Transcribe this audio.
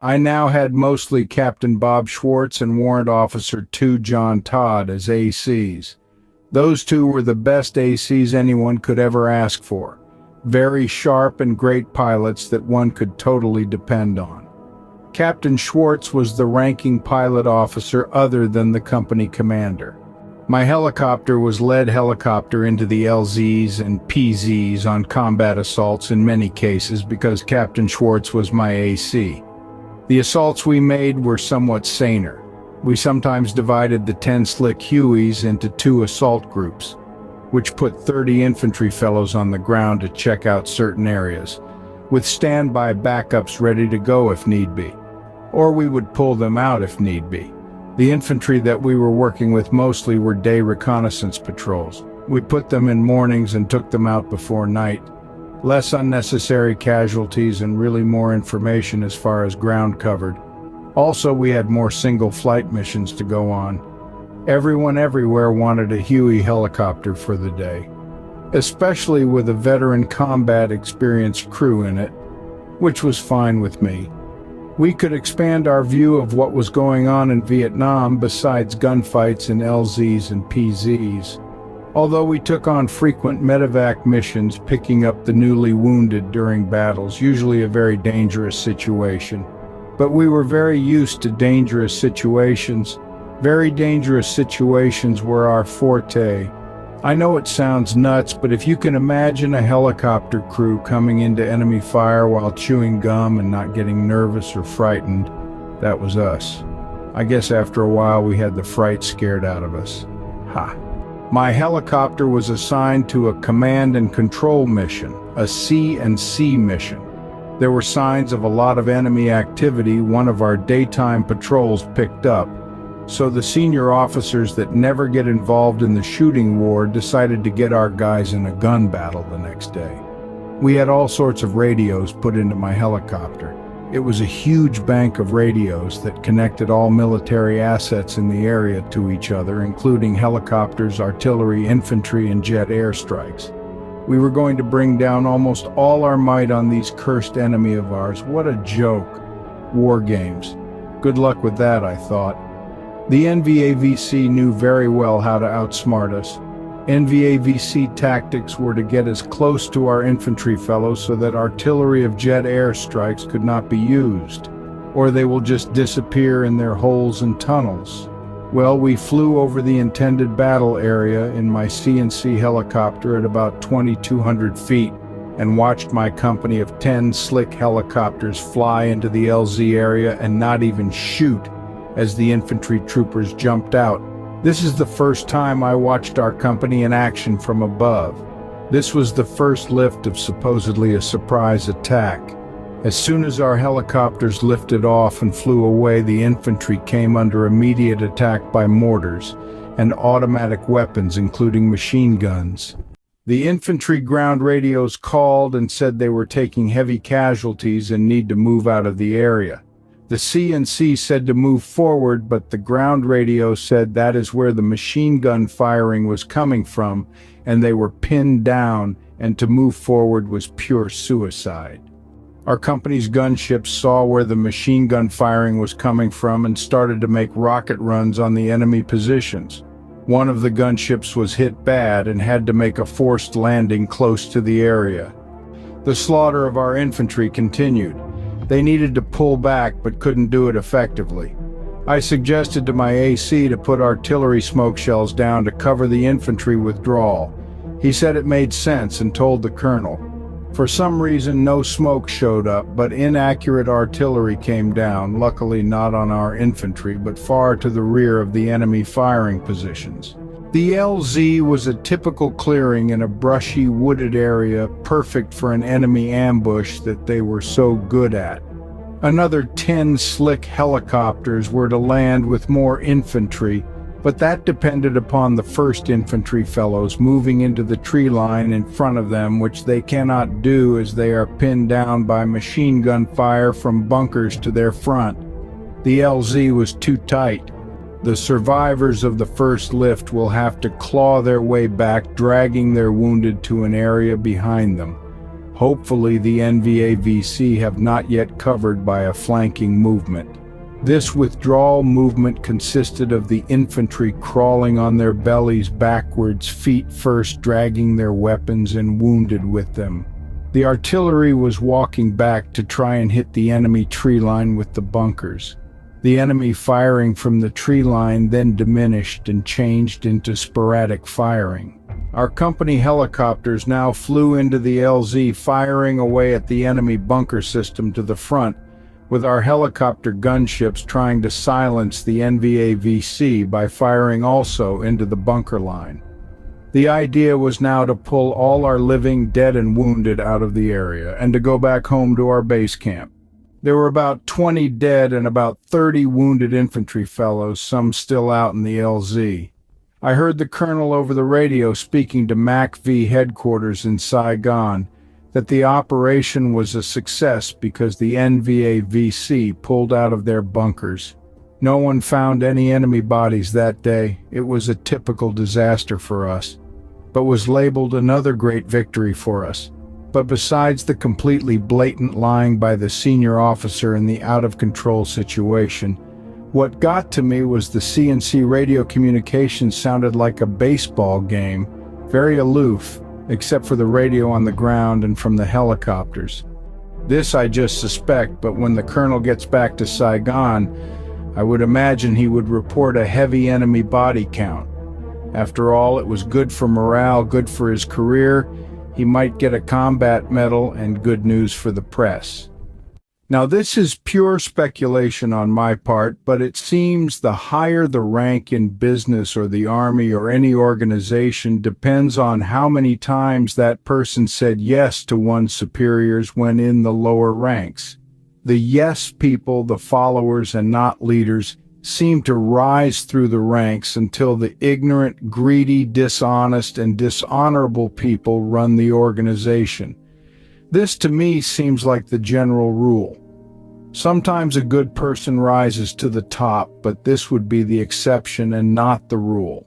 I now had mostly Captain Bob Schwartz and Warrant Officer 2 John Todd as ACs. Those two were the best ACs anyone could ever ask for. Very sharp and great pilots that one could totally depend on. Captain Schwartz was the ranking pilot officer other than the company commander. My helicopter was lead helicopter into the LZs and PZs on combat assaults in many cases because Captain Schwartz was my AC. The assaults we made were somewhat saner. We sometimes divided the 10 Slick Hueys into 2 assault groups, which put 30 infantry fellows on the ground to check out certain areas, with standby backups ready to go if need be. Or we would pull them out if need be. The infantry that we were working with mostly were day reconnaissance patrols. We put them in mornings and took them out before night. Less unnecessary casualties and really more information as far as ground covered. Also, we had more single flight missions to go on. Everyone everywhere wanted a Huey helicopter for the day, especially with a veteran combat experienced crew in it, which was fine with me. We could expand our view of what was going on in Vietnam besides gunfights in LZs and PZs. Although we took on frequent medevac missions picking up the newly wounded during battles, usually a very dangerous situation. But we were very used to dangerous situations. Very dangerous situations were our forte. I know it sounds nuts, but if you can imagine a helicopter crew coming into enemy fire while chewing gum and not getting nervous or frightened, that was us. I guess after a while we had the fright scared out of us. Ha! My helicopter was assigned to a command and control mission, a C&C mission. There were signs of a lot of enemy activity one of our daytime patrols picked up, so the senior officers that never get involved in the shooting war decided to get our guys in a gun battle the next day. We had all sorts of radios put into my helicopter. It was a huge bank of radios that connected all military assets in the area to each other, including helicopters, artillery, infantry, and jet airstrikes. We were going to bring down almost all our might on these cursed enemy of ours. What a joke. War games. Good luck with that, I thought. The NVAVC knew very well how to outsmart us. NVAVC tactics were to get as close to our infantry fellows so that artillery of jet airstrikes could not be used, or they will just disappear in their holes and tunnels. Well, we flew over the intended battle area in my C&C helicopter at about 2,200 feet and watched my company of 10 Slick helicopters fly into the LZ area and not even shoot as the infantry troopers jumped out. This is the first time I watched our company in action from above. This was the first lift of supposedly a surprise attack. As soon as our helicopters lifted off and flew away, the infantry came under immediate attack by mortars and automatic weapons, including machine guns. The infantry ground radios called and said they were taking heavy casualties and need to move out of the area. The C&C said to move forward, but the ground radio said that is where the machine gun firing was coming from, and they were pinned down, and to move forward was pure suicide. Our company's gunships saw where the machine gun firing was coming from and started to make rocket runs on the enemy positions. One of the gunships was hit bad and had to make a forced landing close to the area. The slaughter of our infantry continued. They needed to pull back but couldn't do it effectively. I suggested to my AC to put artillery smoke shells down to cover the infantry withdrawal. He said it made sense and told the colonel. For some reason, no smoke showed up, but inaccurate artillery came down, luckily not on our infantry, but far to the rear of the enemy firing positions. The LZ was a typical clearing in a brushy, wooded area, perfect for an enemy ambush that they were so good at. Another 10 Slick helicopters were to land with more infantry, but that depended upon the 1st Infantry fellows moving into the tree line in front of them, which they cannot do as they are pinned down by machine gun fire from bunkers to their front. The LZ was too tight. The survivors of the first lift will have to claw their way back, dragging their wounded to an area behind them. Hopefully the NVA-VC have not yet covered by a flanking movement. This withdrawal movement consisted of the infantry crawling on their bellies backwards, feet first, dragging their weapons and wounded with them. The artillery was walking back to try and hit the enemy tree line with the bunkers. The enemy firing from the tree line then diminished and changed into sporadic firing. Our company helicopters now flew into the LZ, firing away at the enemy bunker system to the front, with our helicopter gunships trying to silence the NVA-VC by firing also into the bunker line. The idea was now to pull all our living, dead and wounded out of the area and to go back home to our base camp. There were about 20 dead and about 30 wounded infantry fellows, some still out in the LZ. I heard the colonel over the radio speaking to MACV headquarters in Saigon that the operation was a success because the NVA-VC pulled out of their bunkers. No one found any enemy bodies that day. It was a typical disaster for us, but was labeled another great victory for us. But besides the completely blatant lying by the senior officer in the out-of-control situation, what got to me was the CNC radio communication sounded like a baseball game, very aloof, except for the radio on the ground and from the helicopters. This I just suspect, but when the colonel gets back to Saigon, I would imagine he would report a heavy enemy body count. After all, it was good for morale, good for his career. He might get a combat medal and good news for the press. Now this is pure speculation on my part, but it seems the higher the rank in business or the army or any organization depends on how many times that person said yes to one's superiors when in the lower ranks. The yes people, the followers and not leaders, seem to rise through the ranks until the ignorant, greedy, dishonest and dishonorable people run the organization. This to me seems like the general rule. Sometimes a good person rises to the top, but this would be the exception and not the rule.